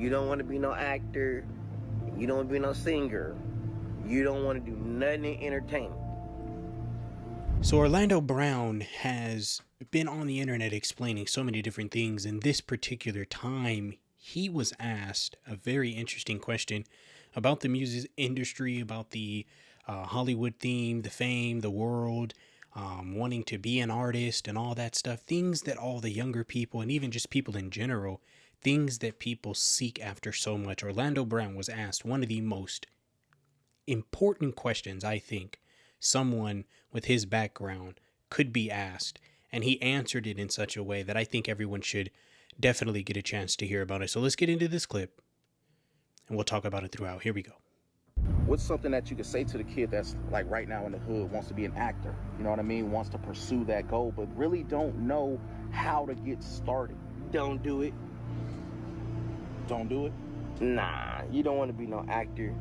You don't want to be no actor. You don't want to be no singer. You don't want to do nothing in entertainment. So Orlando Brown has been on the internet explaining so many different things. And this particular time, he was asked a very interesting question about the music industry, about the Hollywood theme, the fame, the world, wanting to be an artist and all that stuff. Things that all the younger people and even just people in general, things that people seek after so much. Orlando Brown was asked one of the most important questions I think someone with his background could be asked, and he answered it in such a way that I think everyone should definitely get a chance to hear about it. So let's get into this clip and we'll talk about it throughout. Here we go. What's something that you could say to the kid that's like right now in the hood, wants to be an actor, you know what I mean, wants to pursue that goal, but really don't know how to get started? Don't do it. Don't do it? Nah, you don't want to be no actor.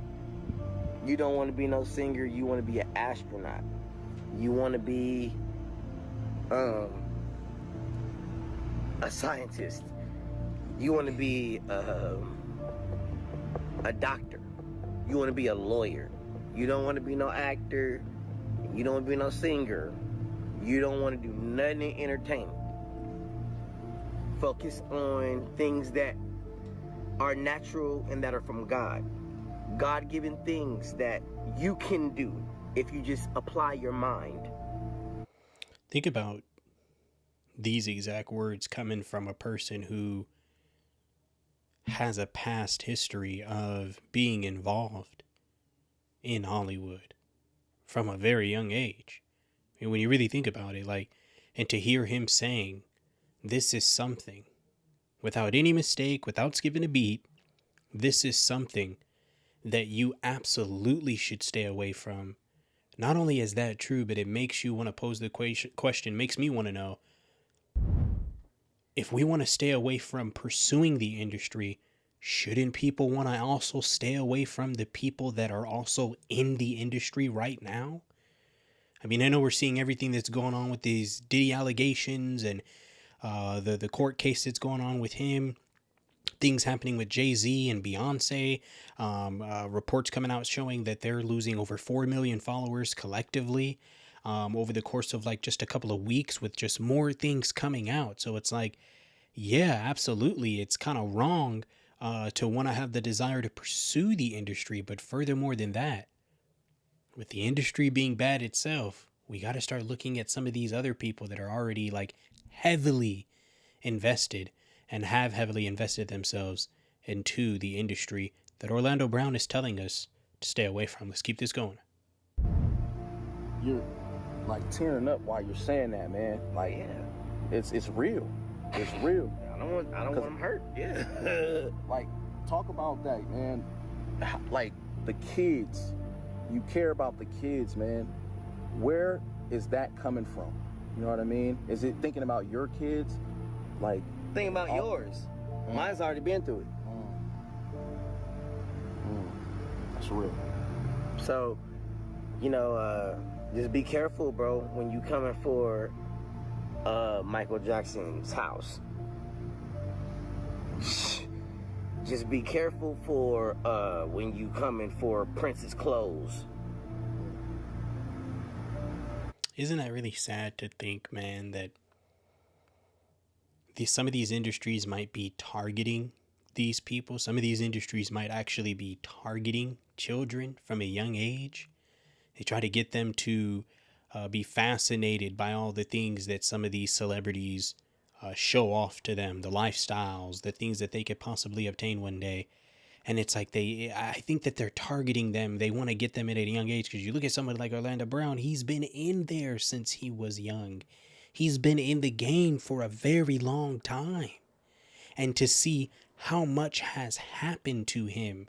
You don't want to be no singer. You want to be an astronaut. You want to be a scientist. You want to be a doctor. You want to be a lawyer. You don't want to be no actor. You don't want to be no singer. You don't want to do nothing in entertainment. Focus on things that are natural and that are from God. God-given things that you can do if you just apply your mind. Think about these exact words coming from a person who has a past history of being involved in Hollywood from a very young age. I mean, when you really think about it, like, and to hear him saying, this is something, without any mistake, without skipping a beat, this is something that you absolutely should stay away from. Not only is that true, but it makes you want to pose the question, makes me want to know, if we want to stay away from pursuing the industry, shouldn't people want to also stay away from the people that are also in the industry right now? I mean, I know we're seeing everything that's going on with these Diddy allegations and the court case that's going on with him, things happening with Jay-Z and Beyonce, reports coming out showing that they're losing over 4 million followers collectively over the course of like just a couple of weeks, with just more things coming out. So it's like, yeah, absolutely, it's kind of wrong to want to have the desire to pursue the industry. But furthermore than that, with the industry being bad itself, we got to start looking at some of these other people that are already like heavily invested and have heavily invested themselves into the industry that Orlando Brown is telling us to stay away from. Let's keep this going. You're like tearing up while you're saying that, man. Like, Yeah, it's real. It's real. I don't want them hurt. Yeah. Like, talk about that, man. Like, the kids. You care about the kids, man. Where is that coming from? You know what I mean? Is it thinking about your kids? Like, Think about yours. Mine's already been through it. That's real. So, just be careful, bro, when you coming for Michael Jackson's house. Just be careful for when you coming for Prince's clothes. Isn't that really sad to think, man, that some of these industries might be targeting these people? Some of these industries might actually be targeting children from a young age. They try to get them to be fascinated by all the things that some of these celebrities show off to them, the lifestyles, the things that they could possibly obtain one day. And it's like I think that they're targeting them. They want to get them at a young age, because you look at somebody like Orlando Brown, he's been in there since he was young. He's been in the game for a very long time. And to see how much has happened to him,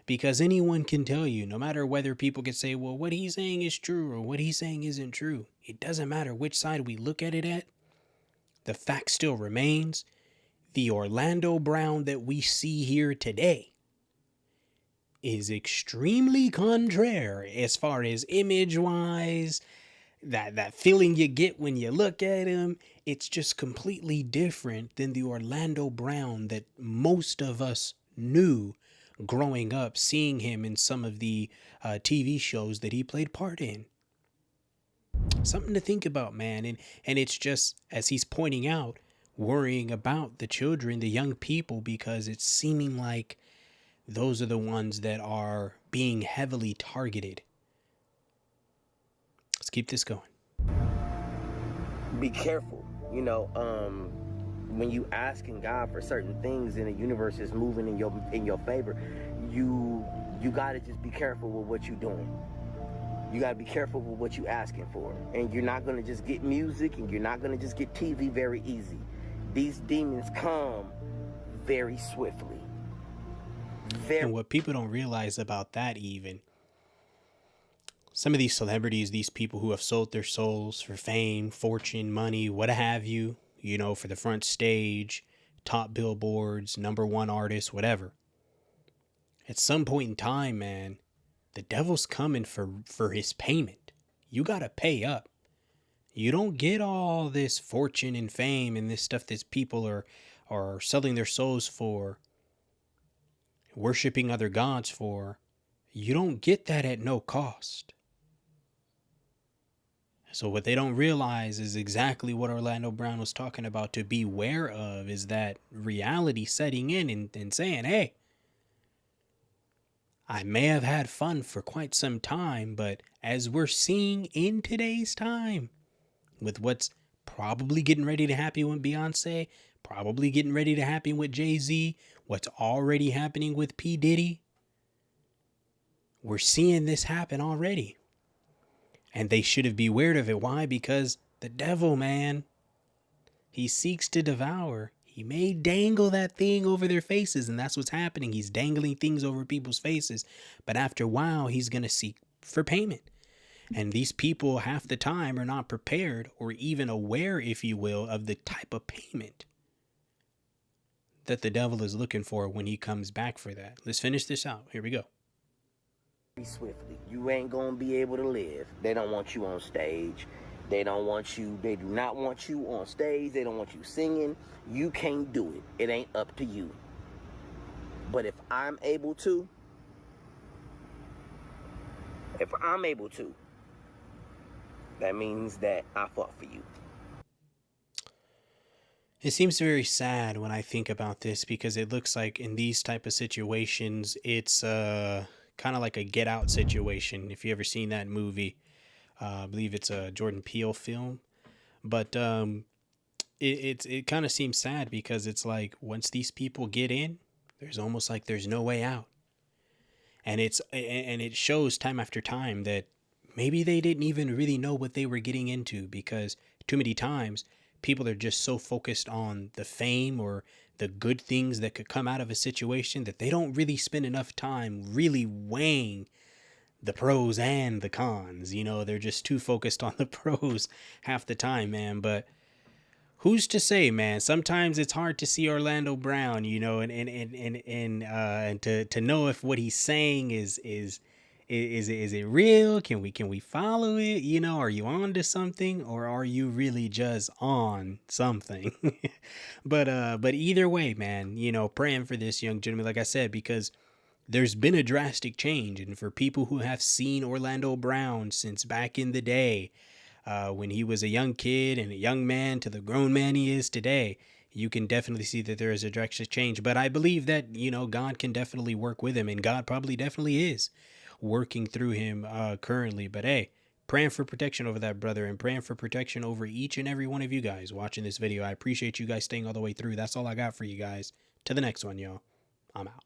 because anyone can tell you, no matter whether people could say, well, what he's saying is true or what he's saying isn't true, it doesn't matter which side we look at it at. The fact still remains, the Orlando Brown that we see here today is extremely contrary as far as image wise, that feeling you get when you look at him. It's just completely different than the Orlando Brown that most of us knew growing up, seeing him in some of the TV shows that he played part in. Something to think about, man. And it's just, as he's pointing out, worrying about the children, the young people, because it's seeming like those are the ones that are being heavily targeted. Let's keep this going. Be careful. You know, when you asking God for certain things and the universe is moving in your favor, you gotta just be careful with what you're doing. You gotta be careful with what you're asking for. And you're not gonna just get music, and you're not gonna just get TV very easy. These demons come very swiftly. And what people don't realize about that, even some of these celebrities, these people who have sold their souls for fame, fortune, money, what have you, you know, for the front stage, top billboards, #1 artists, whatever. At some point in time, man, the devil's coming for his payment. You got to pay up. You don't get all this fortune and fame and this stuff that people are selling their souls for, worshiping other gods for. You don't get that at no cost. So what they don't realize is exactly what Orlando Brown was talking about, to beware of, is that reality setting in and saying, hey, I may have had fun for quite some time, but as we're seeing in today's time, with what's probably getting ready to happen with Beyonce, probably getting ready to happen with Jay-Z, what's already happening with P. Diddy, we're seeing this happen already. And they should have beware of it. Why? Because the devil, man, he seeks to devour. He may dangle that thing over their faces, and that's what's happening. He's dangling things over people's faces. But after a while, he's going to seek for payment. And these people half the time are not prepared or even aware, if you will, of the type of payment that the devil is looking for when he comes back for that. Let's finish this out. Here we go. Swiftly. You ain't gonna be able to live. They don't want you on stage. They do not want you on stage. They don't want you singing. You can't do it. It ain't up to you. But if I'm able to, that means that I fought for you. It seems very sad when I think about this, because it looks like in these type of situations, it's kind of like a Get Out situation. If you ever seen that movie, I believe it's a Jordan Peele film. But it kind of seems sad, because it's like once these people get in, there's almost like there's no way out. And it shows time after time that maybe they didn't even really know what they were getting into, because too many times people are just so focused on the fame or the good things that could come out of a situation that they don't really spend enough time really weighing the pros and the cons. You know, they're just too focused on the pros half the time, man. But who's to say, man? Sometimes it's hard to see Orlando Brown, you know, and to know if what he's saying is it real? Can we follow it? You know, are you on to something, or are you really just on something? But either way, man, you know, praying for this young gentleman, like I said, because there's been a drastic change. And for people who have seen Orlando Brown since back in the day, when he was a young kid and a young man to the grown man he is today, you can definitely see that there is a drastic change. But I believe that, you know, God can definitely work with him, and God probably definitely is working through him currently. But hey, praying for protection over that brother, and praying for protection over each and every one of you guys watching this video. I appreciate you guys staying all the way through. That's all I got for you guys. To the next one, y'all. I'm out.